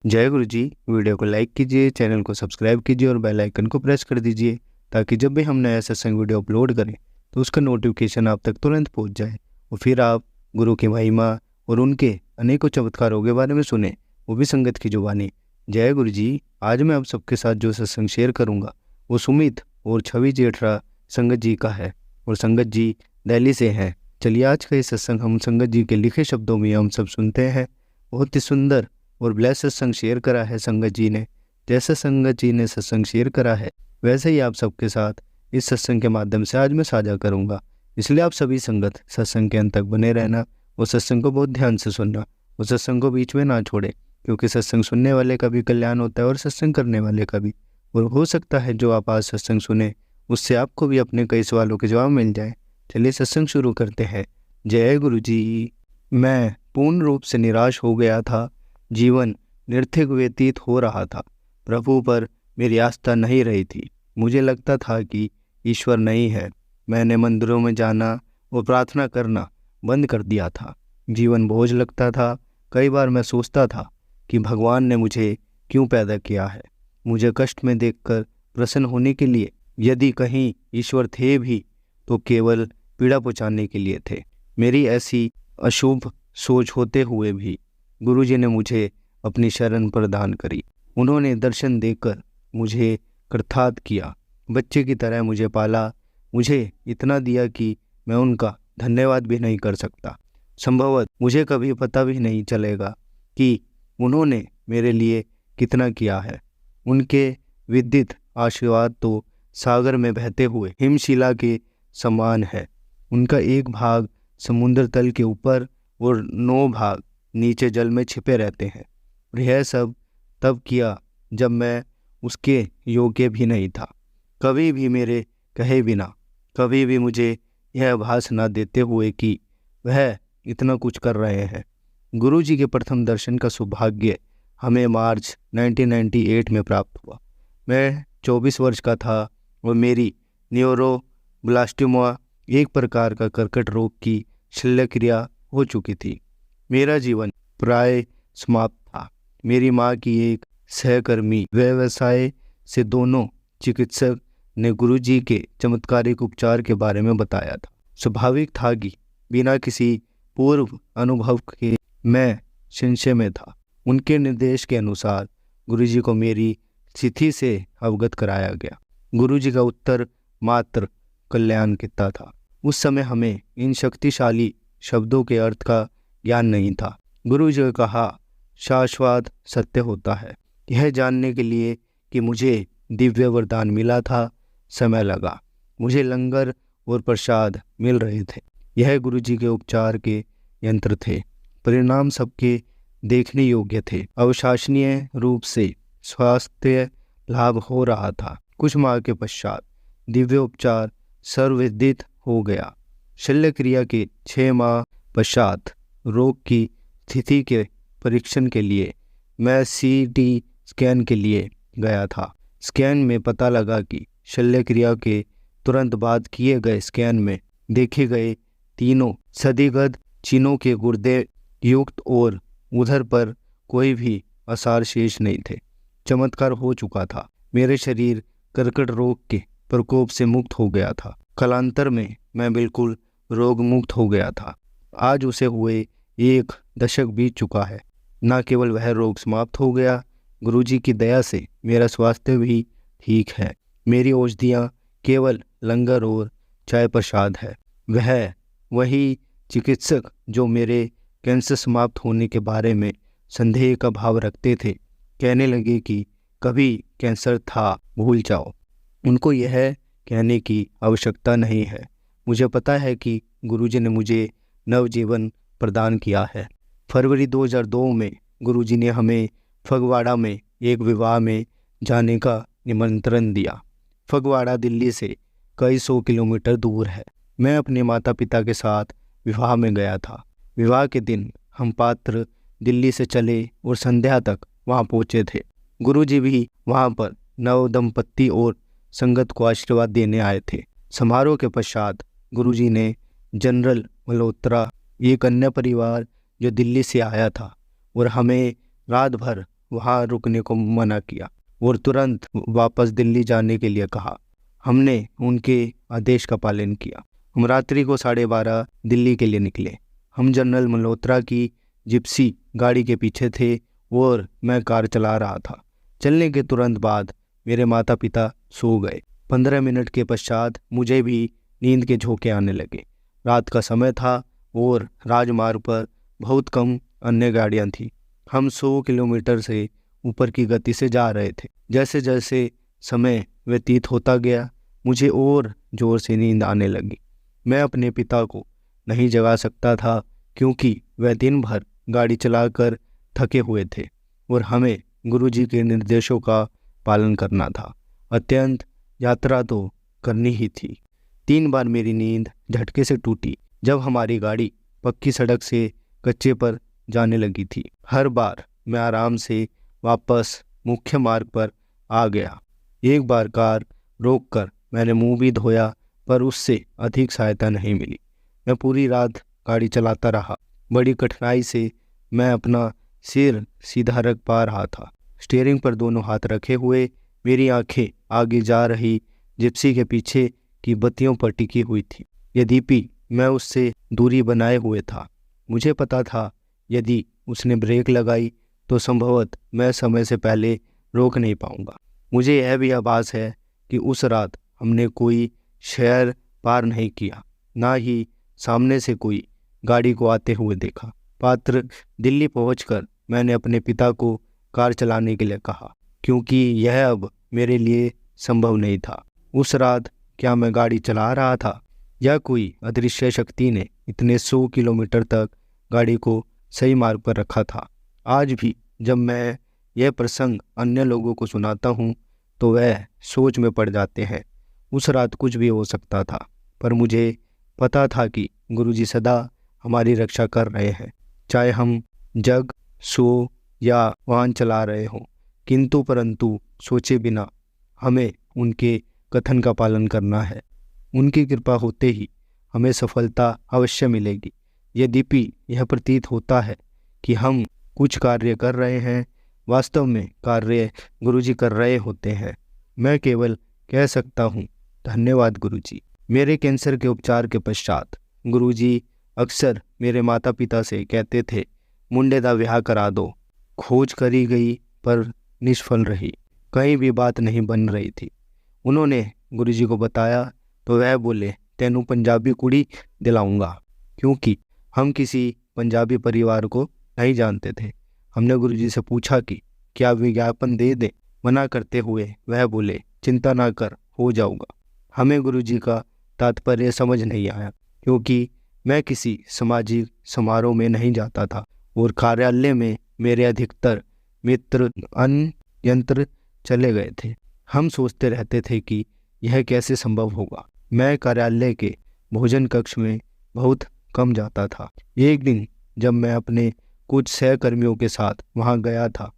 जय गुरु जी। वीडियो को लाइक कीजिए, चैनल को सब्सक्राइब कीजिए और बेल आइकन को प्रेस कर दीजिए ताकि जब भी हम नया सत्संग वीडियो अपलोड करें तो उसका नोटिफिकेशन आप तक तुरंत पहुंच जाए और फिर आप गुरु की महिमा और उनके अनेकों चमत्कारों के बारे में सुने, वो भी संगत की जुबानी। जय गुरु जी। आज मैं आप सबके साथ जो सत्संग शेयर करूँगा वो सुमित और छवि जेठरा संगत जी का है और संगत जी दिल्ली से हैं। चलिए आज का ये सत्संग हम संगत जी के लिखे शब्दों में हम सब सुनते हैं। बहुत ही सुंदर और ब्लेस सत्संग शेयर करा है संगत जी ने। जैसे संगत जी ने सत्संग शेयर करा है वैसे ही आप सबके साथ इस सत्संग के माध्यम से आज मैं साझा करूंगा। इसलिए आप सभी संगत सत्संग के अंत तक बने रहना और सत्संग को बहुत ध्यान से सुनना और सत्संग को बीच में ना छोड़े, क्योंकि सत्संग सुनने वाले का भी कल्याण होता है और सत्संग करने वाले का भी। और हो सकता है जो आप आज सत्संग सुने उससे आपको भी अपने कई सवालों के जवाब मिल जाए। चलिए सत्संग शुरू करते हैं। जय गुरु जी। मैं पूर्ण रूप से निराश हो गया था। जीवन निरर्थक व्यतीत हो रहा था। प्रभु पर मेरी आस्था नहीं रही थी। मुझे लगता था कि ईश्वर नहीं है। मैंने मंदिरों में जाना और प्रार्थना करना बंद कर दिया था। जीवन बोझ लगता था। कई बार मैं सोचता था कि भगवान ने मुझे क्यों पैदा किया है, मुझे कष्ट में देखकर प्रसन्न होने के लिए। यदि कहीं ईश्वर थे भी तो केवल पीड़ा पहुँचाने के लिए थे। मेरी ऐसी अशुभ सोच होते हुए भी गुरुजी ने मुझे अपनी शरण प्रदान करी। उन्होंने दर्शन देकर मुझे कृतार्थ किया। बच्चे की तरह मुझे पाला, मुझे इतना दिया कि मैं उनका धन्यवाद भी नहीं कर सकता। संभवतः मुझे कभी पता भी नहीं चलेगा कि उन्होंने मेरे लिए कितना किया है। उनके विद्युत आशीर्वाद तो सागर में बहते हुए हिमशिला के समान है। उनका एक भाग समुद्र तल के ऊपर और 9 भाग नीचे जल में छिपे रहते हैं। और यह सब तब किया जब मैं उसके योग्य भी नहीं था। कभी भी मेरे कहे बिना, कभी भी मुझे यह आभास न देते हुए कि वह इतना कुछ कर रहे हैं। गुरुजी के प्रथम दर्शन का सौभाग्य हमें मार्च 1998 में प्राप्त हुआ। मैं 24 वर्ष का था और मेरी न्यूरोब्लास्टोमा, एक प्रकार का कर्कट रोग की शल्यक्रिया हो चुकी थी। मेरा जीवन प्राय समाप्त था। मेरी माँ की एक सहकर्मी व्यवसाय से दोनों चिकित्सक ने गुरुजी के चमत्कारिक उपचार के बारे में बताया था। स्वाभाविक था कि बिना किसी पूर्व अनुभव के मैं संशय में था। उनके निर्देश के अनुसार गुरुजी को मेरी स्थिति से अवगत कराया गया। गुरुजी का उत्तर मात्र कल्याण कहता था। उस समय हमें इन शक्तिशाली शब्दों के अर्थ का ज्ञान नहीं था। गुरुजी ने कहा, शाश्वत सत्य होता है। यह जानने के लिए कि मुझे दिव्य वरदान मिला था समय लगा। मुझे लंगर और प्रसाद मिल रहे थे। यह गुरुजी के उपचार के यंत्र थे। परिणाम सबके देखने योग्य थे। अविश्वसनीय रूप से स्वास्थ्य लाभ हो रहा था। कुछ माह के पश्चात दिव्य उपचार सर्वविदित हो गया। शल्यक्रिया के 6 माह पश्चात रोग की स्थिति के परीक्षण के लिए मैं CT स्कैन के लिए गया था। स्कैन में पता लगा कि शल्यक्रिया के तुरंत बाद किए गए स्कैन में देखे गए तीनों सदीगत चिन्हों के गुर्दे युक्त और उधर पर कोई भी आसार शेष नहीं थे। चमत्कार हो चुका था। मेरे शरीर कर्कट रोग के प्रकोप से मुक्त हो गया था। कालांतर में मैं बिल्कुल रोग मुक्त हो गया था। आज उसे हुए 1 दशक बीत चुका है। न केवल वह रोग समाप्त हो गया, गुरुजी की दया से मेरा स्वास्थ्य भी ठीक है। मेरी औषधियाँ केवल लंगर और चाय प्रसाद है। वह वही चिकित्सक जो मेरे कैंसर समाप्त होने के बारे में संदेह का भाव रखते थे, कहने लगे कि कभी कैंसर था, भूल जाओ। उनको यह कहने की आवश्यकता नहीं है। मुझे पता है कि गुरुजी ने मुझे नवजीवन प्रदान किया है। फरवरी 2002 में गुरुजी ने हमें फगवाड़ा में एक विवाह में जाने का निमंत्रण दिया। फगवाड़ा दिल्ली से कई 100 किलोमीटर दूर है। मैं अपने माता पिता के साथ विवाह में गया था। विवाह के दिन हम पात्र दिल्ली से चले और संध्या तक वहां पहुंचे थे। गुरुजी भी वहां पर नव दंपत्ति और संगत को आशीर्वाद देने आए थे। समारोह के पश्चात गुरुजी ने जनरल मल्होत्रा, एक अन्य परिवार जो दिल्ली से आया था, और हमें रात भर वहाँ रुकने को मना किया और तुरंत वापस दिल्ली जाने के लिए कहा। हमने उनके आदेश का पालन किया। हम रात्रि को 12:30 दिल्ली के लिए निकले। हम जनरल मल्होत्रा की जिप्सी गाड़ी के पीछे थे और मैं कार चला रहा था। चलने के तुरंत बाद मेरे माता पिता सो गए। 15 मिनट के पश्चात मुझे भी नींद के झोंके आने लगे। रात का समय था और राजमार्ग पर बहुत कम अन्य गाड़ियां थीं। हम 100 किलोमीटर से ऊपर की गति से जा रहे थे। जैसे जैसे समय व्यतीत होता गया मुझे और जोर से नींद आने लगी। मैं अपने पिता को नहीं जगा सकता था क्योंकि वह दिन भर गाड़ी चलाकर थके हुए थे और हमें गुरुजी के निर्देशों का पालन करना था। अत्यंत यात्रा तो करनी ही थी। 3 बार मेरी नींद झटके से टूटी जब हमारी गाड़ी पक्की सड़क से कच्चे पर जाने लगी थी। हर बार मैं आराम से वापस मुख्य मार्ग पर आ गया। एक बार कार रोककर मैंने मुंह भी धोया पर उससे अधिक सहायता नहीं मिली। मैं पूरी रात गाड़ी चलाता रहा। बड़ी कठिनाई से मैं अपना सिर सीधा रख पा रहा था। स्टीयरिंग पर दोनों हाथ रखे हुए मेरी आंखें आगे जा रही जिप्सी के पीछे की बत्तियों पर टिकी हुई थी। यद्यपि मैं उससे दूरी बनाए हुए था। मुझे पता था यदि उसने ब्रेक लगाई तो संभवतः मैं समय से पहले रोक नहीं पाऊंगा। मुझे यह भी आभास है कि उस रात हमने कोई शहर पार नहीं किया, ना ही सामने से कोई गाड़ी को आते हुए देखा। पात्र दिल्ली पहुंचकर मैंने अपने पिता को कार चलाने के लिए कहा क्योंकि यह अब मेरे लिए संभव नहीं था। उस रात क्या मैं गाड़ी चला रहा था या कोई अदृश्य शक्ति ने इतने 100 किलोमीटर तक गाड़ी को सही मार्ग पर रखा था। आज भी जब मैं यह प्रसंग अन्य लोगों को सुनाता हूँ तो वह सोच में पड़ जाते हैं। उस रात कुछ भी हो सकता था पर मुझे पता था कि गुरुजी सदा हमारी रक्षा कर रहे हैं, चाहे हम जग, सो या वाहन चला रहे हों। किंतु परंतु सोचे बिना हमें उनके कथन का पालन करना है। उनकी कृपा होते ही हमें सफलता अवश्य मिलेगी। यद्यपि यह प्रतीत होता है कि हम कुछ कार्य कर रहे हैं, वास्तव में कार्य गुरुजी कर रहे होते हैं। मैं केवल कह सकता हूँ, धन्यवाद गुरुजी। मेरे कैंसर के उपचार के पश्चात गुरुजी अक्सर मेरे माता पिता से कहते थे, मुंडे दा विवाह करा दो। खोज करी गई पर निष्फल रही। कहीं भी बात नहीं बन रही थी। उन्होंने गुरुजी को बताया तो वह बोले, तेनू पंजाबी कुड़ी दिलाऊंगा। क्योंकि हम किसी पंजाबी परिवार को नहीं जानते थे। हमने गुरुजी से पूछा कि क्या विज्ञापन दे दें। मना करते हुए वह बोले, चिंता ना कर, हो जाऊंगा। हमें गुरुजी का तात्पर्य समझ नहीं आया क्योंकि मैं किसी सामाजिक समारोह में नहीं जाता था और कार्यालय में मेरे अधिकतर मित्र अन्यत्र चले गए थे। हम सोचते रहते थे कि यह कैसे संभव होगा। मैं कार्यालय के भोजन कक्ष में बहुत कम जाता था। एक दिन जब मैं अपने कुछ सहकर्मियों के साथ वहां गया था,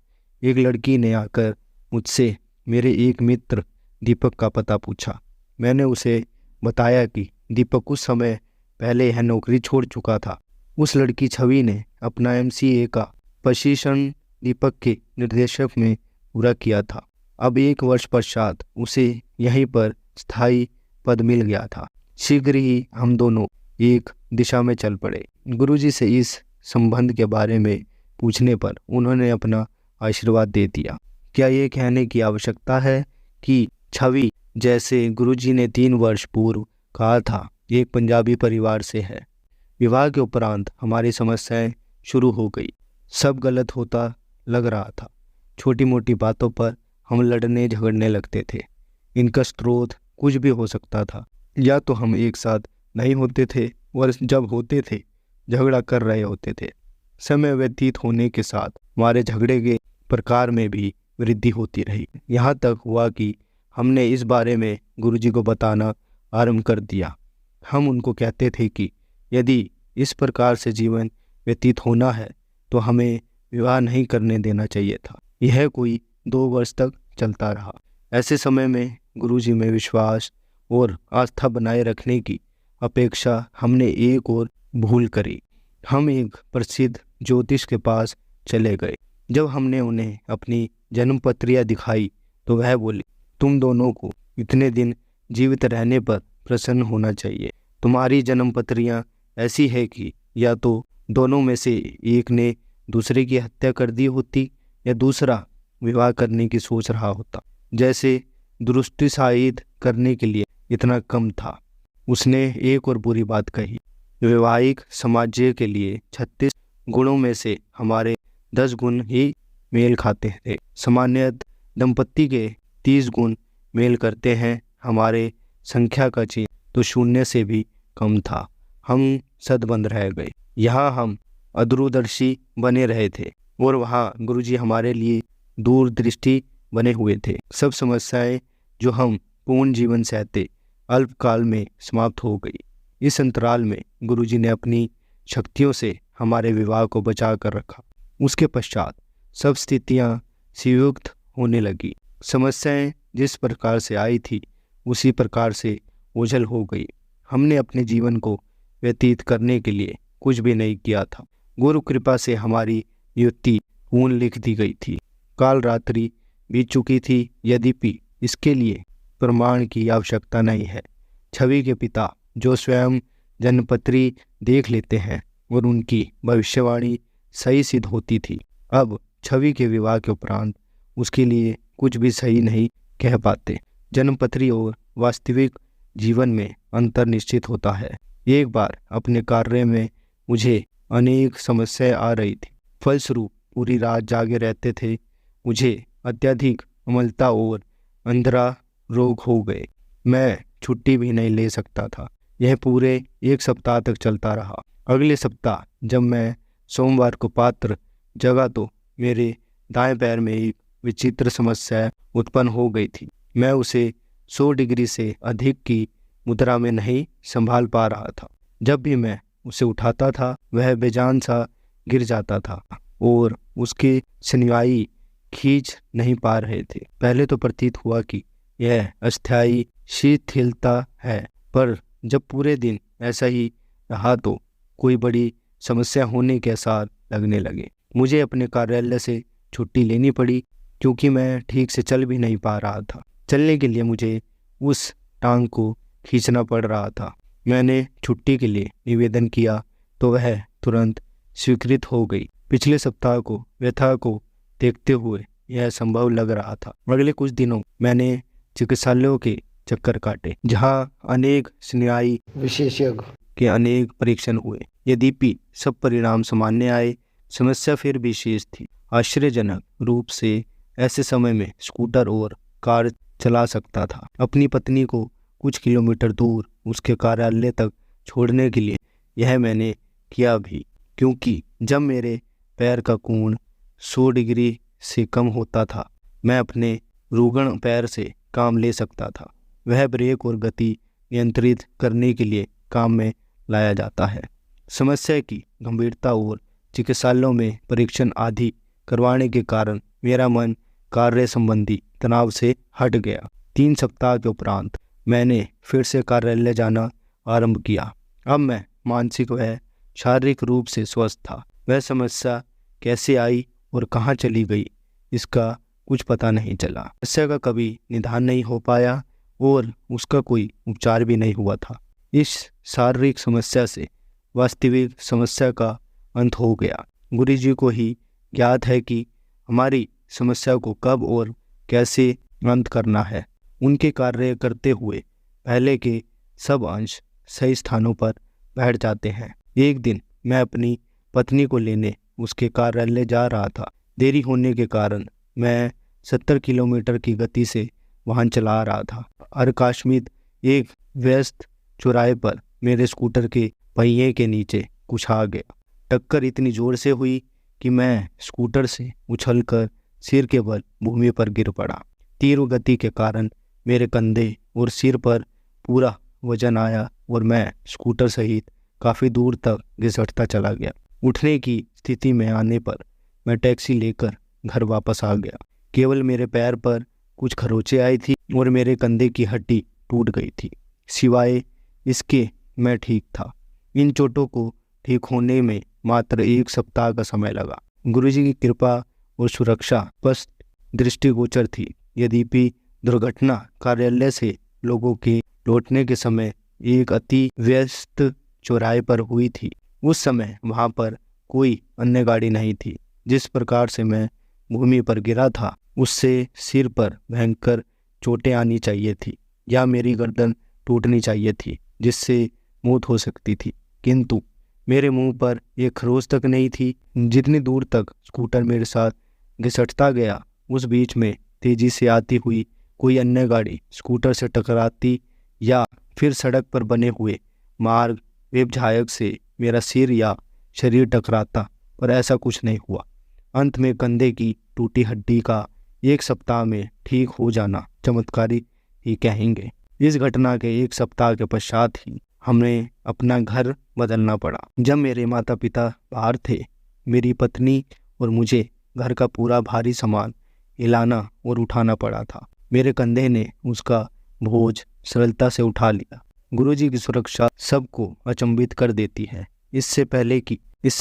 एक लड़की ने आकर मुझसे मेरे एक मित्र दीपक का पता पूछा। मैंने उसे बताया कि दीपक कुछ समय पहले यह नौकरी छोड़ चुका था। उस लड़की छवि ने अपना MCA का प्रशिक्षण दीपक के निर्देशक में पूरा किया था। अब 1 वर्ष पश्चात उसे यहीं पर स्थायी पद मिल गया था। शीघ्र ही हम दोनों एक दिशा में चल पड़े। गुरुजी से इस संबंध के बारे में पूछने पर उन्होंने अपना आशीर्वाद दे दिया। क्या ये कहने की आवश्यकता है कि छवि, जैसे गुरुजी ने 3 वर्ष पूर्व कहा था, एक पंजाबी परिवार से है। विवाह के उपरांत हमारी समस्याएं शुरू हो गई। सब गलत होता लग रहा था। छोटी मोटी बातों पर हम लड़ने झगड़ने लगते थे। इनका स्रोत कुछ भी हो सकता था। या तो हम एक साथ नहीं होते थे और जब होते थे झगड़ा कर रहे होते थे। समय व्यतीत होने के साथ हमारे झगड़े के प्रकार में भी वृद्धि होती रही। यहाँ तक हुआ कि हमने इस बारे में गुरुजी को बताना आरंभ कर दिया। हम उनको कहते थे कि यदि इस प्रकार से जीवन व्यतीत होना है तो हमें विवाह नहीं करने देना चाहिए था। यह कोई 2 वर्ष तक चलता रहा। ऐसे समय में गुरुजी में विश्वास और आस्था बनाए रखने की अपेक्षा हमने एक और भूल करी। हम एक प्रसिद्ध ज्योतिष के पास चले गए। जब हमने उन्हें अपनी जन्मपत्रियां दिखाई तो वह बोली, तुम दोनों को इतने दिन जीवित रहने पर प्रसन्न होना चाहिए। तुम्हारी जन्मपत्रियां ऐसी है कि या तो दोनों में से एक ने दूसरे की हत्या कर दी होती या दूसरा विवाह करने की सोच रहा होता। जैसे दुरुस्ती साबित करने के लिए इतना कम था। उसने एक और बुरी बात कही, वैवाहिक समाज के लिए 36 गुणों में से हमारे 10 गुण ही मेल खाते थे। सामान्यतः दंपत्ति के 30 गुण मेल करते हैं। हमारे संख्या का चिन्ह तो शून्य से भी कम था। हम सदबंध रह गए। यहाँ हम अदूरदर्शी बने रहे थे और वहाँ गुरुजी हमारे लिए दूरदृष्टि बने हुए थे। सब समस्याएं जो हम पूर्ण जीवन सहते अल्पकाल में समाप्त हो गई। इस अंतराल में गुरुजी ने अपनी शक्तियों से हमारे विवाह को बचा कर रखा। उसके पश्चात सब स्थितियां सुयुक्त होने लगी। समस्याएं जिस प्रकार से आई थी उसी प्रकार से ओझल हो गई। हमने अपने जीवन को व्यतीत करने के लिए कुछ भी नहीं किया था। गुरु कृपा से हमारी नियुक्ति पूर्ण लिख दी गई थी। काल रात्रि बीत चुकी थी, यद्यपि इसके लिए प्रमाण की आवश्यकता नहीं है। छवि के पिता जो स्वयं जन्मपत्री देख लेते हैं और उनकी भविष्यवाणी सही सिद्ध होती थी, अब छवि के विवाह के उपरांत उसके लिए कुछ भी सही नहीं कह पाते। जन्मपत्री और वास्तविक जीवन में अंतर निश्चित होता है। एक बार अपने कार्य में मुझे अनेक समस्याएं आ रही थी। फलस्वरूप पूरी रात जागे रहते थे। मुझे अत्यधिक अम्लता और अंधरा रोग हो गए। मैं छुट्टी भी नहीं ले सकता था। यह पूरे 1 सप्ताह तक चलता रहा। अगले सप्ताह जब मैं सोमवार को पात्र जगा तो मेरे दाएं पैर में एक विचित्र समस्या उत्पन्न हो गई थी। मैं उसे 100 डिग्री से अधिक की मुद्रा में नहीं संभाल पा रहा था। जब भी मैं उसे उठाता था वह बेजान सा गिर जाता था और उसके स्नायु खींच नहीं पा रहे थे। पहले तो प्रतीत हुआ कि यह अस्थायी शिथिलता है, पर जब पूरे दिन ऐसा ही रहा तो कोई बड़ी समस्या होने के आसार लगने लगे। मुझे अपने कार्यालय से छुट्टी लेनी पड़ी क्योंकि मैं ठीक से चल भी नहीं पा रहा था। चलने के लिए मुझे उस टांग को खींचना पड़ रहा था। मैंने छुट्टी के लिए निवेदन किया तो वह तुरंत स्वीकृत हो गई। पिछले सप्ताह को व्यथा को देखते हुए यह संभव लग रहा था। अगले कुछ दिनों मैंने चिकित्सालयों के चक्कर काटे, जहाँ अनेक स्नायु विशेषज्ञ के अनेक परीक्षण हुए। यद्यपि सब परिणाम सामान्य आए, समस्या फिर भी शेष थी। आश्चर्यजनक रूप से ऐसे समय में स्कूटर और कार चला सकता था। अपनी पत्नी को कुछ किलोमीटर दूर उसके कार्यालय तक छोड़ने के लिए यह मैंने किया भी, क्योंकि जब मेरे पैर का कोण 100 डिग्री से कम होता था मैं अपने रुग्ण पैर से काम ले सकता था। वह ब्रेक और गति नियंत्रित करने के लिए काम में लाया जाता है। समस्या की गंभीरता और चिकित्सालयों में परीक्षण आदि करवाने के कारण मेरा मन कार्य संबंधी तनाव से हट गया। 3 सप्ताह के उपरांत मैंने फिर से कार्यालय जाना आरंभ किया। अब मैं मानसिक व शारीरिक रूप से स्वस्थ था। वह समस्या कैसे आई और कहाँ चली गई इसका कुछ पता नहीं चला। समस्या का कभी निदान नहीं हो पाया और उसका कोई उपचार भी नहीं हुआ था। इस शारीरिक समस्या से वास्तविक समस्या का अंत हो गया। गुरुजी को ही ज्ञात है कि हमारी समस्या को कब और कैसे अंत करना है। उनके कार्य करते हुए पहले के सब अंश सही स्थानों पर बैठ जाते हैं। एक दिन मैं अपनी पत्नी को लेने उसके कार्यालय जा रहा था। देरी होने के कारण मैं 70 किलोमीटर की गति से वाहन चला रहा था। आकस्मिक एक व्यस्त चौराहे पर मेरे स्कूटर के पहिए के नीचे कुछ आ गया। टक्कर इतनी जोर से हुई कि मैं स्कूटर से उछलकर सिर के बल भूमि पर गिर पड़ा। तीव्र गति के कारण मेरे कंधे और सिर पर पूरा वजन आया और मैं स्कूटर सहित काफ़ी दूर तक घिसटता चला गया। उठने की स्थिति में आने पर मैं टैक्सी लेकर घर वापस आ गया। केवल मेरे पैर पर कुछ खरोंचें आई थी और मेरे कंधे की हड्डी टूट गई थी। सिवाय इसके मैं ठीक था। इन चोटों को ठीक होने में मात्र 1 सप्ताह का समय लगा। गुरुजी की कृपा और सुरक्षा स्पष्ट दृष्टिगोचर थी। यद्यपि दुर्घटना कार्यालय से लोगों के लौटने के समय एक अति व्यस्त चौराहे पर हुई थी। उस समय वहां पर कोई अन्य गाड़ी नहीं थी। जिस प्रकार से मैं भूमि पर गिरा था उससे सिर पर भयंकर चोटें आनी चाहिए थी या मेरी गर्दन टूटनी चाहिए थी, जिससे मौत हो सकती थी। किंतु मेरे मुंह पर एक खरोंच तक नहीं थी। जितनी दूर तक स्कूटर मेरे साथ घिसटता गया, उस बीच में तेजी से आती हुई कोई अन्य गाड़ी स्कूटर से टकराती या फिर सड़क पर बने हुए मार्ग विभजायक से मेरा सिर या शरीर टकराता, पर ऐसा कुछ नहीं हुआ। अंत में कंधे की टूटी हड्डी का 1 सप्ताह में ठीक हो जाना चमत्कारी ही कहेंगे। इस घटना के 1 सप्ताह के पश्चात ही हमें अपना घर बदलना पड़ा। जब मेरे माता पिता बाहर थे, मेरी पत्नी और मुझे घर का पूरा भारी सामान हिलाना और उठाना पड़ा था। मेरे कंधे ने उसका बोझ सरलता से उठा लिया। गुरुजी की सुरक्षा सबको अचंभित कर देती है। इससे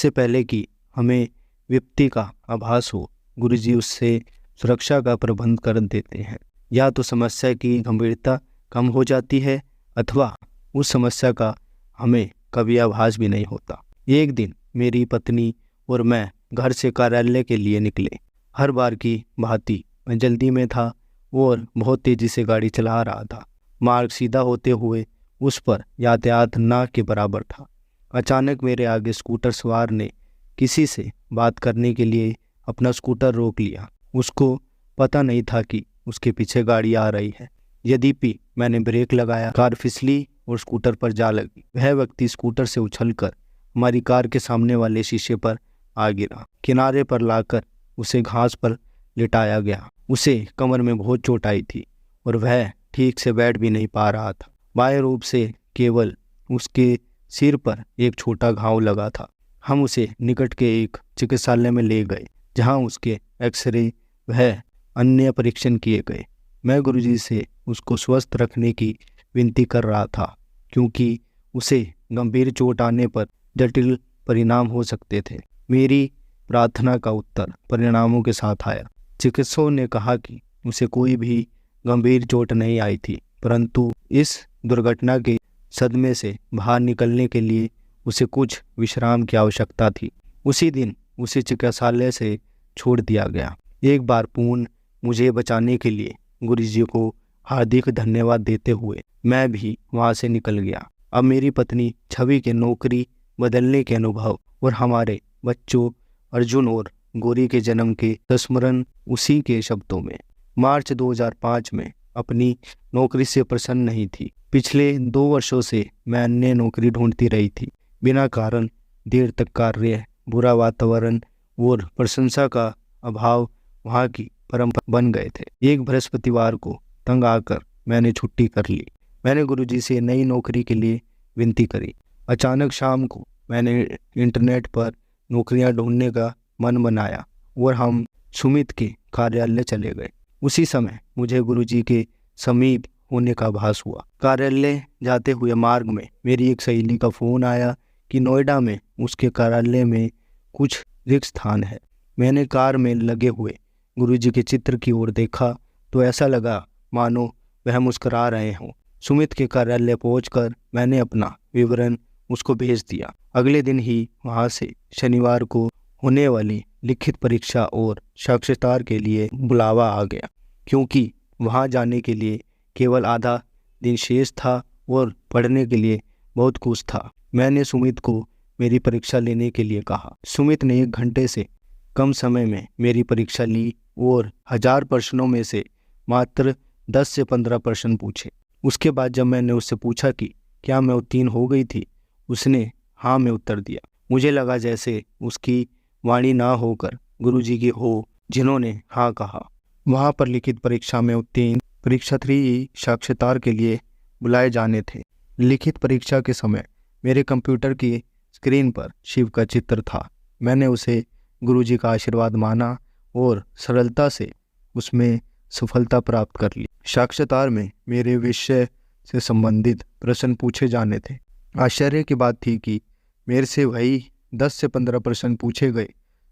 पहले कि हमें विपत्ति का आभास हो, गुरुजी उससे सुरक्षा का प्रबंध कर देते हैं। या तो समस्या की गंभीरता कम हो जाती है अथवा उस समस्या का हमें कभी आभास भी नहीं होता। एक दिन मेरी पत्नी और मैं घर से कार्यालय के लिए निकले। हर बार की भांति मैं जल्दी में था और बहुत तेजी से गाड़ी चला रहा था। मार्ग सीधा होते हुए उस पर यातायात ना के बराबर था। अचानक मेरे आगे स्कूटर सवार ने किसी से बात करने के लिए अपना स्कूटर रोक लिया। उसको पता नहीं था कि उसके पीछे गाड़ी आ रही है। यद्यपि मैंने ब्रेक लगाया, कार फिसली और स्कूटर पर जा लगी। वह व्यक्ति स्कूटर से उछलकर हमारी कार के सामने वाले शीशे पर आ गिरा। किनारे पर लाकर उसे घास पर लिटाया गया। उसे कमर में बहुत चोट आई थी और वह ठीक से बैठ भी नहीं पा रहा था। बाएं रूप से केवल उसके सिर पर एक छोटा घाव लगा था। हम उसे निकट के एक चिकित्सालय में ले गए, जहां उसके एक्सरे वह अन्य परीक्षण किए गए। मैं गुरुजी से उसको स्वस्थ रखने की विनती कर रहा था, क्योंकि उसे गंभीर चोट आने पर जटिल परिणाम हो सकते थे। मेरी प्रार्थना का उत्तर परिणामों के साथ आया। चिकित्सकों ने कहा कि उसे कोई भी गंभीर चोट नहीं आई थी, परंतु इस दुर्घटना के सदमे से बाहर निकलने के लिए उसे कुछ विश्राम की आवश्यकता थी। उसी दिन उसे चिकित्सालय से छोड़ दिया गया। एक बार पूर्ण मुझे बचाने के लिए गुरुजी को हार्दिक धन्यवाद देते हुए मैं भी वहां से निकल गया। अब मेरी पत्नी छवि के नौकरी बदलने के अनुभव और हमारे बच्चों अर्जुन और गौरी के जन्म के संस्मरण उसी के शब्दों में। मार्च 2005 में अपनी नौकरी से प्रसन्न नहीं थी। पिछले 2 वर्षों से मैं अन्य नौकरी ढूंढती रही थी। बिना कारण देर तक कार्य, बुरा वातावरण और प्रशंसा का अभाव वहाँ की परंपरा बन गए थे। एक बृहस्पतिवार को तंग आकर मैंने छुट्टी कर ली। मैंने गुरुजी से नई नौकरी के लिए विनती करी। अचानक शाम को मैंने इंटरनेट पर नौकरियां ढूंढने का मन बनाया और हम सुमित के कार्यालय चले गए। उसी समय मुझे गुरुजी के समीप होने का आभास हुआ। कार्यालय जाते हुए मार्ग में मेरी एक सहेली का फोन आया कि नोएडा में उसके कार्यालय में कुछ रिक्त स्थान है। मैंने कार में लगे हुए गुरुजी के चित्र की ओर देखा तो ऐसा लगा मानो वह मुस्कुरा रहे हों। सुमित के कार्यालय पहुंचकर मैंने अपना विवरण उसको भेज दिया। अगले दिन ही वहां से शनिवार को होने वाली लिखित परीक्षा और साक्षात्कार के लिए बुलावा आ गया, क्योंकि वहां जाने के लिए केवल आधा दिन शेष था और पढ़ने के लिए बहुत कुछ था। मैंने सुमित को मेरी परीक्षा लेने के लिए कहा। सुमित ने 1 घंटे से कम समय में मेरी परीक्षा ली और 1000 प्रश्नों में से मात्र 10 से 15 प्रश्न पूछे। उसके बाद जब मैंने उससे पूछा कि क्या मैं उत्तीर्ण हो गई थी, उसने हाँ में उत्तर दिया। मुझे लगा जैसे उसकी वाणी ना होकर गुरुजी की हो, जिन्होंने हाँ कहा। वहाँ पर लिखित परीक्षा में उत्तीर्ण परीक्षा 3 साक्षात्कार के लिए बुलाए जाने थे। लिखित परीक्षा के समय मेरे कंप्यूटर की स्क्रीन पर शिव का चित्र था। मैंने उसे गुरुजी का आशीर्वाद माना और सरलता से उसमें सफलता प्राप्त कर ली। साक्षात्कार में मेरे विषय से संबंधित प्रश्न पूछे जाने थे। आश्चर्य की बात थी कि मेरे से वही 10 से 15 प्रश्न पूछे गए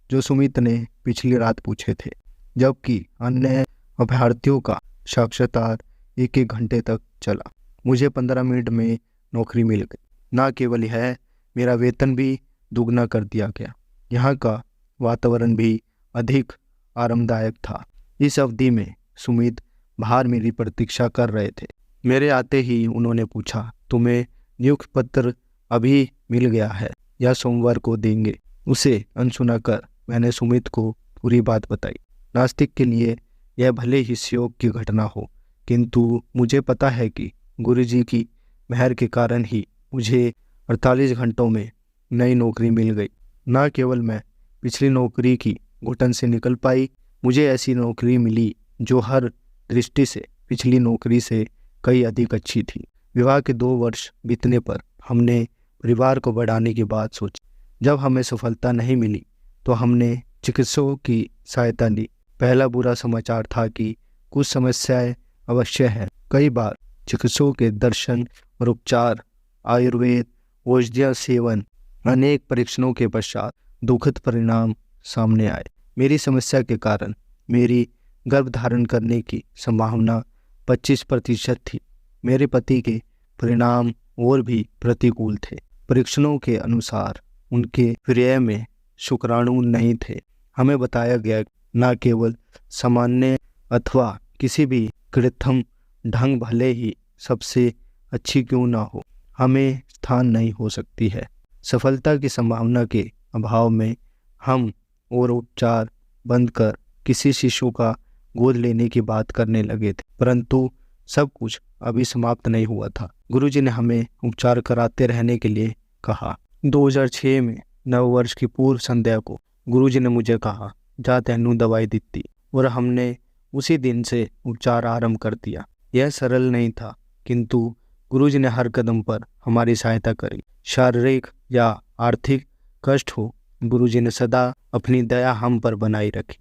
जो सुमित ने पिछली रात पूछे थे, जबकि अन्य अभ्यर्थियों का साक्षात्कार 1-1 घंटे तक चला। मुझे 15 मिनट में नौकरी मिल गई। न केवल यह, मेरा वेतन भी दुगना कर दिया गया। यहाँ का वातावरण भी अधिक आरामदायक था। इस अवधि में सुमित बाहर मेरी प्रतीक्षा कर रहे थे। मेरे आते ही उन्होंने पूछा, तुम्हें नियुक्ति पत्र अभी मिल गया है या सोमवार को देंगे? उसे अनसुना कर मैंने सुमित को पूरी बात बताई। नास्तिक के लिए यह भले ही शोक की घटना हो, किंतु मुझे पता है कि गुरुजी की मेहर के कारण ही मुझे 48 घंटों में नई नौकरी मिल गई। न केवल मैं पिछली नौकरी की घुटन से निकल पाई, मुझे ऐसी नौकरी मिली जो हर दृष्टि से पिछली नौकरी से कई अधिक अच्छी थी। विवाह के 2 वर्ष बीतने पर हमने परिवार को बढ़ाने की बात सोची। जब हमें सफलता नहीं मिली तो हमने चिकित्सकों की सहायता ली। पहला बुरा समाचार था कि कुछ समस्याएं अवश्य हैं। कई बार चिकित्सकों के दर्शन और उपचार, आयुर्वेद, औषधियों सेवन, अनेक परीक्षणों के पश्चात दुखद परिणाम सामने आए। मेरी समस्या के कारण मेरी गर्भ धारण करने की संभावना 25% थी। मेरे पति के परिणाम और भी प्रतिकूल थे। परीक्षणों के अनुसार उनके वीर्य में शुक्राणु नहीं थे। हमें बताया गया न केवल सामान्य अथवा किसी भी कृत्रिम ढंग भले ही सबसे अच्छी क्यों ना हो, हमें स्थान नहीं हो सकती है। सफलता की संभावना के अभाव में हम और उपचार बंद कर किसी शिशु का गोद लेने की बात करने लगे थे, परंतु सब कुछ अभी समाप्त नहीं हुआ था। गुरुजी ने हमें उपचार कराते रहने के लिए कहा। 2006 में नववर्ष की पूर्व संध्या को गुरुजी ने मुझे कहा, जा तेनू दवाई दी, और हमने उसी दिन से उपचार आरंभ कर दिया। यह सरल नहीं था, किंतु गुरुजी ने हर कदम पर हमारी सहायता करी। शारीरिक या आर्थिक कष्ट हो, गुरुजी ने सदा अपनी दया हम पर बनाई रखी।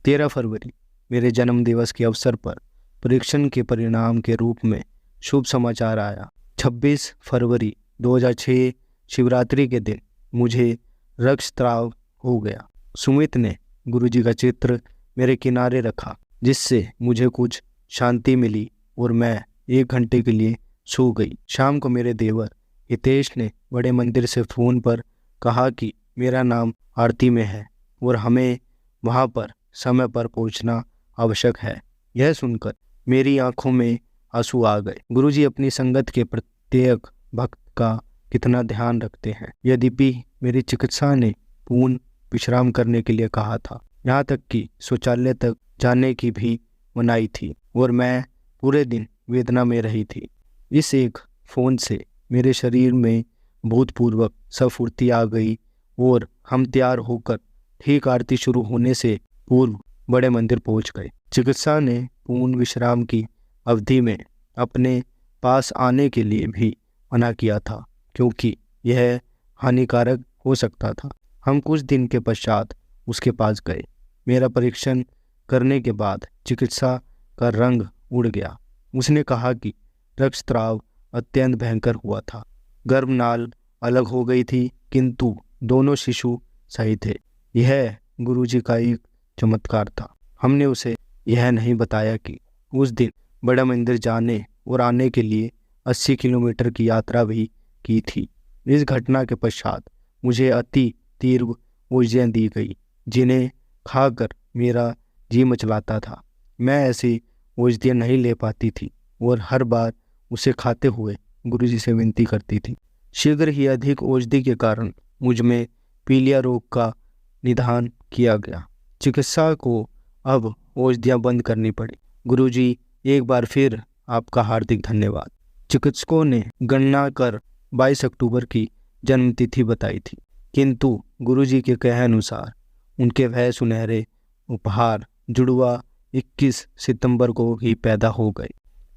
13 फरवरी मेरे जन्म दिवस के अवसर पर परीक्षण के परिणाम के रूप में शुभ समाचार आया। 26 फरवरी 2006 शिवरात्रि के दिन मुझे रक्तस्राव हो गया। सुमित ने गुरुजी का चित्र मेरे किनारे रखा, जिससे मुझे कुछ शांति मिली और मैं 1 घंटे के लिए सो गई। शाम को मेरे देवर हितेश ने बड़े मंदिर से फोन पर कहा कि मेरा नाम आरती में है और हमें वहां पर समय पर पहुंचना आवश्यक है। यह सुनकर मेरी आंखों में आंसू आ गए। गुरुजी अपनी संगत के प्रत्येक भक्त का कितना ध्यान रखते हैं। यद्यपि मेरी चिकित्सा ने पूर्ण विश्राम करने के लिए कहा था, यहाँ तक कि शौचालय तक जाने की भी मनाही थी, और मैं पूरे दिन वेदना में रही थी। इस एक फोन से मेरे शरीर में भूतपूर्वक स्फूर्ति आ गई और हम तैयार होकर ठीक आरती शुरू होने से पूर्व बड़े मंदिर पहुंच गए। चिकित्सा ने पूर्ण विश्राम की अवधि में अपने पास आने के लिए भी मना किया था, क्योंकि यह हानिकारक हो सकता था। हम कुछ दिन के पश्चात उसके पास गए। मेरा परीक्षण करने के बाद चिकित्सा का रंग उड़ गया। उसने कहा कि रक्तस्राव अत्यंत भयंकर हुआ था। गर्भनाल अलग हो गई थी, किंतु दोनों शिशु सही थे। यह गुरुजी का एक चमत्कार था। हमने उसे यह नहीं बताया कि उस दिन बड़ा मंदिर जाने और आने के लिए 80 किलोमीटर की यात्रा भी की थी। इस घटना के पश्चात मुझे अति तीव्र औषधियाँ दी गई, जिन्हें खाकर मेरा जी मचलाता था। मैं ऐसी औषधियाँ नहीं ले पाती थी और हर बार उसे खाते हुए गुरुजी से विनती करती थी। शीघ्र ही अधिक औषधि के कारण मुझ में पीलिया रोग का निदान किया गया। चिकित्सा को अब औषधियाँ बंद करनी पड़ी। गुरुजी, एक बार फिर आपका हार्दिक धन्यवाद। चिकित्सकों ने गणना कर 22 अक्टूबर की जन्मतिथि बताई थी, किंतु गुरुजी के कहे अनुसार उनके वह सुनहरे उपहार जुड़वा 21 सितंबर को ही पैदा हो गए।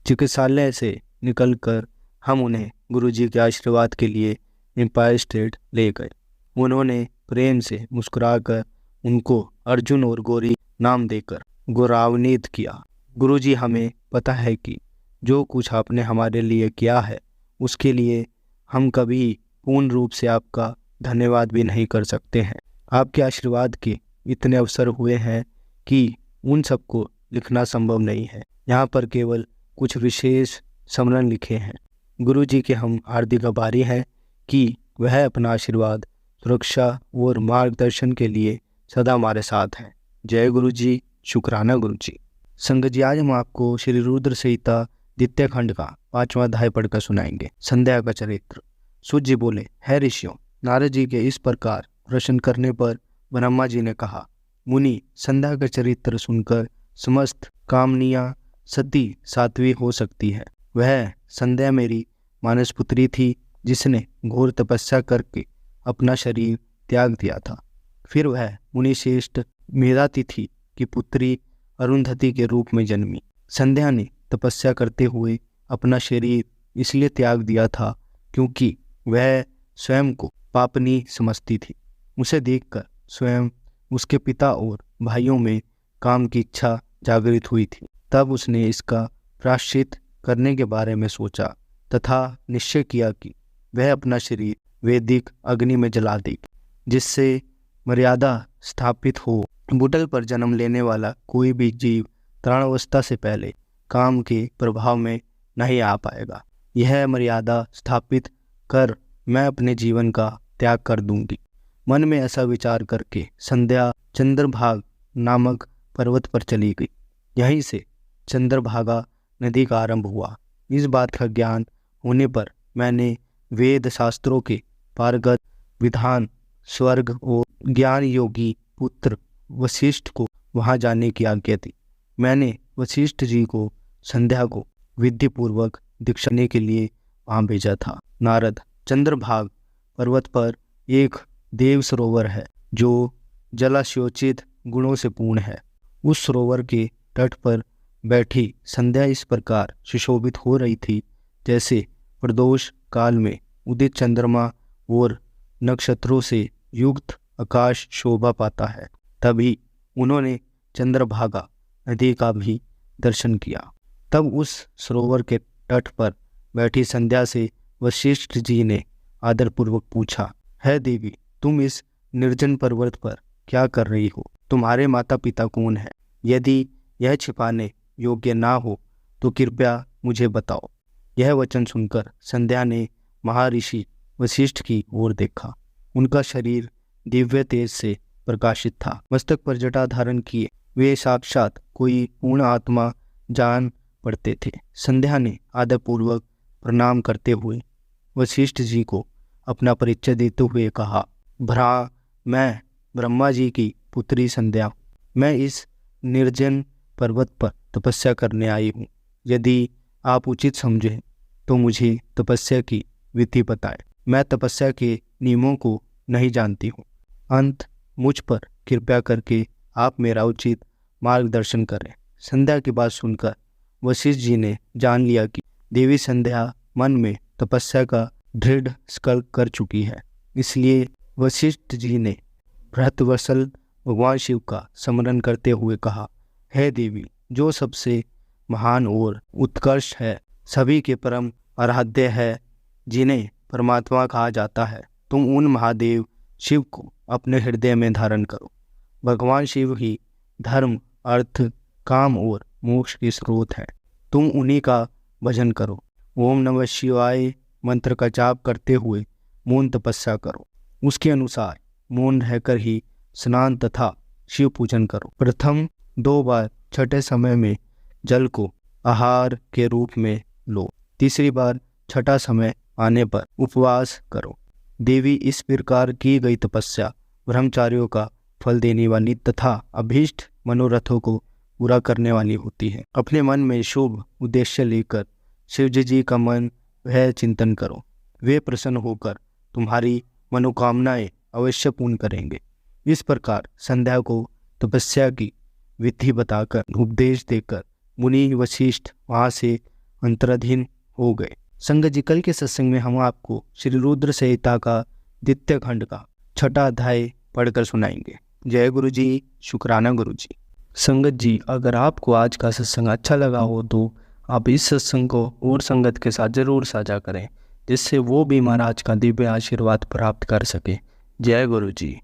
चिकित्सालय से निकलकर हम उन्हें गुरुजी के आशीर्वाद के लिए एम्पायर स्टेट ले गए। उन्होंने प्रेम से मुस्कुराकर उनको अर्जुन और गौरी नाम देकर गौरवान्वित किया। गुरुजी, हमें पता है कि जो कुछ आपने हमारे लिए किया है उसके लिए हम कभी पूर्ण रूप से आपका धन्यवाद भी नहीं कर सकते हैं। आपके आशीर्वाद के इतने अवसर हुए हैं कि उन सबको लिखना संभव नहीं है। यहाँ पर केवल कुछ विशेष स्मरण लिखे हैं। गुरु जी के हम हार्दिक आभारी हैं कि वह अपना आशीर्वाद, सुरक्षा और मार्गदर्शन के लिए सदा हमारे साथ हैं। जय गुरु जी, शुक्राना गुरु जी। संगत जी, आज हम आपको श्री रुद्र संहिता द्वितीय खंड का 5वां अध्याय पढ़कर सुनाएंगे। संध्या का चरित्र। सूत जी बोले, है ऋषियों, नारद जी के इस प्रकार प्रश्न करने पर ब्रह्मा जी ने कहा, मुनि, संध्या का चरित्र सुनकर समस्त कामनियाँ सती सात्वी हो सकती है। वह संध्या मेरी मानस पुत्री थी, जिसने घोर तपस्या करके अपना शरीर त्याग दिया था। फिर वह मुनिश्रेष्ठ मेधातिथि की पुत्री अरुंधति के रूप में जन्मी। संध्या ने तपस्या करते हुए अपना शरीर इसलिए त्याग दिया था क्योंकि वह स्वयं को पापनी समझती थी। उसे देखकर स्वयं, उसके पिता और भाइयों में काम की इच्छा जागृत हुई थी। तब उसने इसका प्रायश्चित करने के बारे में सोचा तथा निश्चय किया कि वह अपना शरीर वैदिक अग्नि में जला देगी, जिससे मर्यादा स्थापित हो। बुटल पर जन्म लेने वाला कोई भी जीव तृणावस्था से पहले काम के प्रभाव में नहीं आ पाएगा। यह मर्यादा स्थापित कर मैं अपने जीवन का त्याग कर दूंगी। मन में ऐसा विचार करके संध्या चंद्रभाग नामक पर्वत पर चली गई। यहीं से चंद्रभागा नदी का आरंभ हुआ। इस बात का ज्ञान होने पर मैंने वेद शास्त्रों के पारंगत विद्वान स्वर्ग और ज्ञान योगी पुत्र वशिष्ठ को वहां जाने की आज्ञा दी। मैंने वशिष्ठ जी को संध्या को विधि पूर्वक दीक्षा देने के लिए वहां भेजा था। नारद, चंद्रभाग पर्वत पर एक देव सरोवर है जो जलाशयोचित गुणों से पूर्ण है। उस सरोवर के तट पर बैठी संध्या इस प्रकार सुशोभित हो रही थी जैसे प्रदोष काल में उदित चंद्रमा और नक्षत्रों से युक्त आकाश शोभा पाता है। तभी उन्होंने चंद्रभागा नदी का भी दर्शन किया। तब उस सरोवर के तट पर बैठी संध्या से वशिष्ठ जी ने आदरपूर्वक पूछा, है देवी, तुम इस निर्जन पर्वत पर क्या कर रही हो? तुम्हारे माता पिता कौन है? यदि यह छिपाने योग्य ना हो तो कृपया मुझे बताओ। यह वचन सुनकर संध्या ने महर्षि वशिष्ठ की ओर देखा। उनका शरीर दिव्य तेज से प्रकाशित था। मस्तक पर जटा धारण किए वे साक्षात कोई पूर्ण आत्मा जान पड़ते थे। संध्या ने आदरपूर्वक प्रणाम करते हुए वशिष्ठ जी को अपना परिचय देते हुए कहा, भ्रा, मैं ब्रह्मा जी की पुत्री संध्या। मैं इस निर्जन पर्वत पर तपस्या करने आई हूँ। यदि आप उचित समझें तो मुझे तपस्या की विधि बताएं। मैं तपस्या के नियमों को नहीं जानती हूँ। अंत मुझ पर कृपया करके आप मेरा उचित मार्गदर्शन करें। संध्या की बात सुनकर वशिष्ठ जी ने जान लिया कि देवी संध्या मन में तपस्या का दृढ़ संकल्प कर चुकी है। इसलिए वशिष्ठ जी ने भृतवत्सल भगवान शिव का स्मरण करते हुए कहा, हे देवी, जो सबसे महान और उत्कृष्ट है, सभी के परम आराध्य है, जिन्हें परमात्मा कहा जाता है, तुम उन महादेव शिव को अपने हृदय में धारण करो। भगवान शिव ही धर्म, अर्थ, काम और मोक्ष के स्रोत हैं। तुम उन्हीं का भजन करो। ओम नमः शिवाय मंत्र का जाप करते हुए मौन तपस्या करो। उसके अनुसार मौन रहकर ही स्नान तथा शिव पूजन करो। प्रथम 2 बार छठे समय में जल को आहार के रूप में लो। तीसरी बार छठा समय आने पर उपवास करो। देवी, इस प्रकार की गई तपस्या ब्रह्मचारियों का फल देने वाली तथा अभीष्ट मनोरथों को पूरा करने वाली होती है। अपने मन में शुभ उद्देश्य लेकर शिव जी का मन वह चिंतन करो। वे प्रसन्न होकर तुम्हारी मनोकामनाएं अवश्य पूर्ण करेंगे। इस प्रकार संध्या को तपस्या की विधि बताकर उपदेश देकर मुनि वशिष्ठ वहाँ से अंतराधीन हो गए। संगत जी, कल के सत्संग में हम आपको श्री रुद्र संहिता का द्वितीय खंड का 6वां अध्याय पढ़कर सुनाएंगे। जय गुरु जी, शुक्राना गुरु जी। संगत जी, अगर आपको आज का सत्संग अच्छा लगा हो तो आप इस सत्संग को और संगत के साथ जरूर साझा करें, जिससे वो भी महाराज का दिव्य आशीर्वाद प्राप्त कर सके। जय गुरु जी।